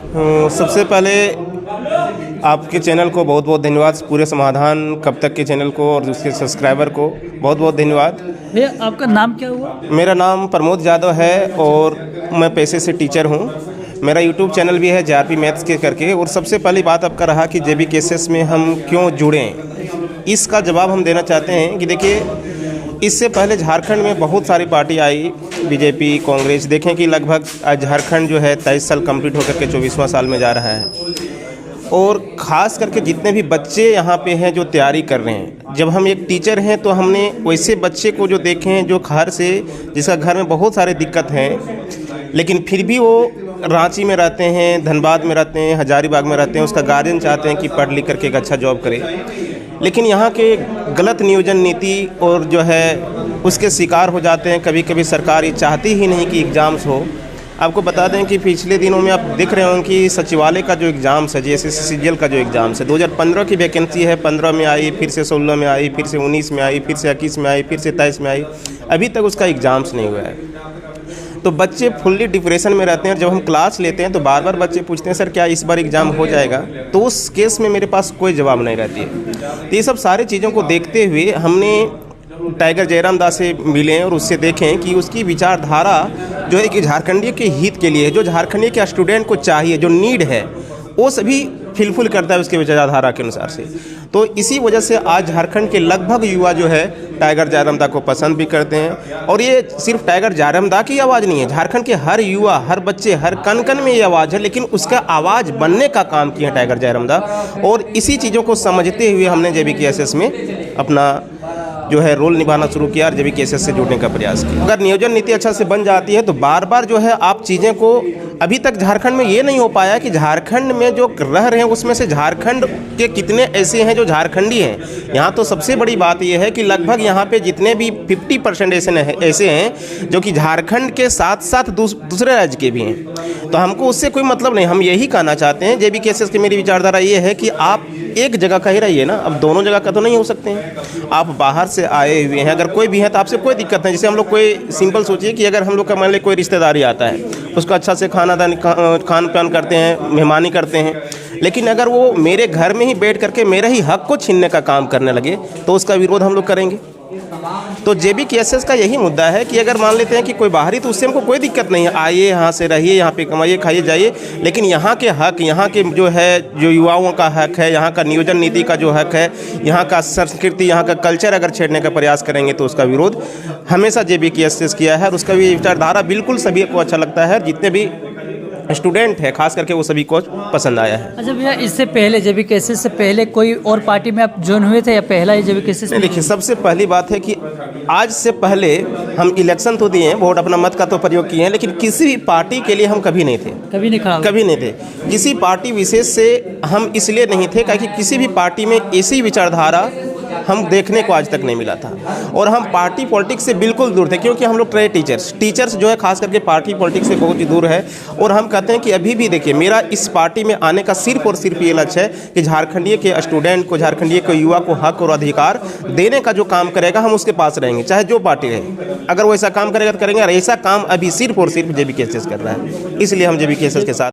सबसे पहले आपके चैनल को बहुत बहुत धन्यवाद, पूरे समाधान कब तक के चैनल को और उसके सब्सक्राइबर को बहुत बहुत धन्यवाद। भैया आपका नाम क्या हुआ? मेरा नाम प्रमोद यादव है और मैं पेशे से टीचर हूँ। मेरा यूट्यूब चैनल भी है JRP मैथ्स के करके। और सबसे पहली बात आपका रहा कि JBKSS में हम क्यों जुड़ें, इसका जवाब हम देना चाहते हैं कि देखिए, इससे पहले झारखंड में बहुत सारी पार्टी आई, बीजेपी, कांग्रेस। देखें कि लगभग आज झारखंड जो है 23 साल कंप्लीट होकर के 24वां साल में जा रहा है। और ख़ास करके जितने भी बच्चे यहाँ पे हैं जो तैयारी कर रहे हैं, जब हम एक टीचर हैं तो हमने वैसे बच्चे को जो देखे हैं जो घर से, जिसका घर में बहुत सारे दिक्कत हैं, लेकिन फिर भी वो रांची में रहते हैं, धनबाद में रहते हैं, हजारीबाग में रहते हैं। उसका गार्जियन चाहते हैं कि पढ़ लिख करके एक अच्छा जॉब करे, लेकिन यहाँ के गलत नियोजन नीति और जो है उसके शिकार हो जाते हैं। कभी कभी सरकार ये चाहती ही नहीं कि एग्ज़ाम्स हो। आपको बता दें कि पिछले दिनों में आप देख रहे होंगे कि सचिवालय का जो एग्ज़ाम्स है, जैसे CGL का जो एग्ज़ाम्स है, 2015 की वैकेंसी है, 15 में आई, फिर से 16 में आई, फिर से 19 में आई, फिर से 21 में आई, फिर से 23 में आई, अभी तक उसका एग्ज़ाम्स नहीं हुआ है। तो बच्चे फुल्ली डिप्रेशन में रहते हैं। और जब हम क्लास लेते हैं तो बार बार बच्चे पूछते हैं, सर क्या इस बार एग्ज़ाम हो जाएगा? तो उस केस में मेरे पास कोई जवाब नहीं रहती है। तो ये सब सारी चीज़ों को देखते हुए हमने टाइगर जयराम दास से मिले और उससे देखें कि उसकी विचारधारा जो है कि झारखंडी के हित के लिए है, जो झारखंडी के स्टूडेंट को चाहिए, जो नीड है, वो सभी फिलफिल करता है उसके विचारधारा के अनुसार से। तो इसी वजह से आज झारखंड के लगभग युवा जो है टाइगर जयराम दा को पसंद भी करते हैं। और ये सिर्फ टाइगर जयराम दा की आवाज़ नहीं है, झारखंड के हर युवा, हर बच्चे, हर कन कन में ये आवाज़ है, लेकिन उसका आवाज़ बनने का काम किया है टाइगर जयराम दा। और इसी चीज़ों को समझते हुए हमने JBKSS में अपना जो है रोल निभाना शुरू किया और JBKSS से जुड़ने का प्रयास किया। अगर नियोजन नीति अच्छा से बन जाती है तो बार बार जो है आप चीज़ें को, अभी तक झारखंड में ये नहीं हो पाया कि झारखंड में जो रह रहे हैं उसमें से झारखंड के कितने ऐसे हैं जो झारखंडी हैं। यहाँ तो सबसे बड़ी बात ये है कि लगभग यहाँ पे जितने भी 50% ऐसे हैं जो कि झारखंड के साथ साथ दूसरे राज्य के भी हैं। तो हमको उससे कोई मतलब नहीं। हम यही कहना चाहते हैं, JBKSS की मेरी विचारधारा ये है कि आप एक जगह का ही रहिए ना, अब दोनों जगह का तो नहीं हो सकते हैं। आप बाहर से आए हुए हैं, अगर कोई भी है तो आपसे कोई दिक्कत नहीं। जैसे हम लोग कोई सिंपल सोचिए कि अगर हम लोग का मान लीजिए कोई रिश्तेदारी आता है, उसको अच्छा से खान पान करते हैं, मेहमानी करते हैं, लेकिन अगर वो मेरे घर में ही बैठ करके मेरा ही हक को छीनने का काम करने लगे तो उसका विरोध हम लोग करेंगे। तो JBKSS का यही मुद्दा है कि अगर मान लेते हैं कि कोई बाहरी, तो उससे हमको कोई दिक्कत नहीं है, आइए यहाँ से रहिए, यहाँ पे कमाइए, खाइए, जाइए, लेकिन यहाँ के हक, यहाँ के जो है, जो युवाओं का हक है, यहाँ का नियोजन नीति का जो हक है, यहाँ का संस्कृति, यहाँ का कल्चर अगर छेड़ने का प्रयास करेंगे तो उसका विरोध हमेशा JBKSS किया है। और उसका भी विचारधारा बिल्कुल सभी को अच्छा लगता है, जितने भी स्टूडेंट है खास करके वो सभी को पसंद आया है। अच्छा भैया, इससे पहले JBKSS से पहले कोई और पार्टी में आप ज्वाइन हुए थे या पहला ही JBKSS? नहीं, देखिए, सबसे पहली बात है कि आज से पहले हम इलेक्शन तो दिए हैं, वोट अपना मत का तो प्रयोग किए हैं, लेकिन किसी भी पार्टी के लिए हम कभी नहीं थे, कभी नहीं थे। किसी पार्टी विशेष से हम इसलिए नहीं थे क्योंकि किसी भी पार्टी में ऐसी विचारधारा हम देखने को आज तक नहीं मिला था। और हम पार्टी पॉलिटिक्स से बिल्कुल दूर थे, क्योंकि हम लोग ट्रेड टीचर्स जो है खास करके पार्टी पॉलिटिक्स से बहुत ही दूर है। और हम कहते हैं कि अभी भी देखिए, मेरा इस पार्टी में आने का सिर्फ और सिर्फ ये लक्ष्य है कि झारखंडी के स्टूडेंट को, झारखंडी के युवा को हक और अधिकार देने का जो काम करेगा हम उसके पास रहेंगे, चाहे जो पार्टी रहे। अगर वो ऐसा काम करेगा तो करेंगे, और ऐसा काम अभी सिर्फ और सिर्फ JBKSS कर रहा है, इसलिए हम JBKSS के साथ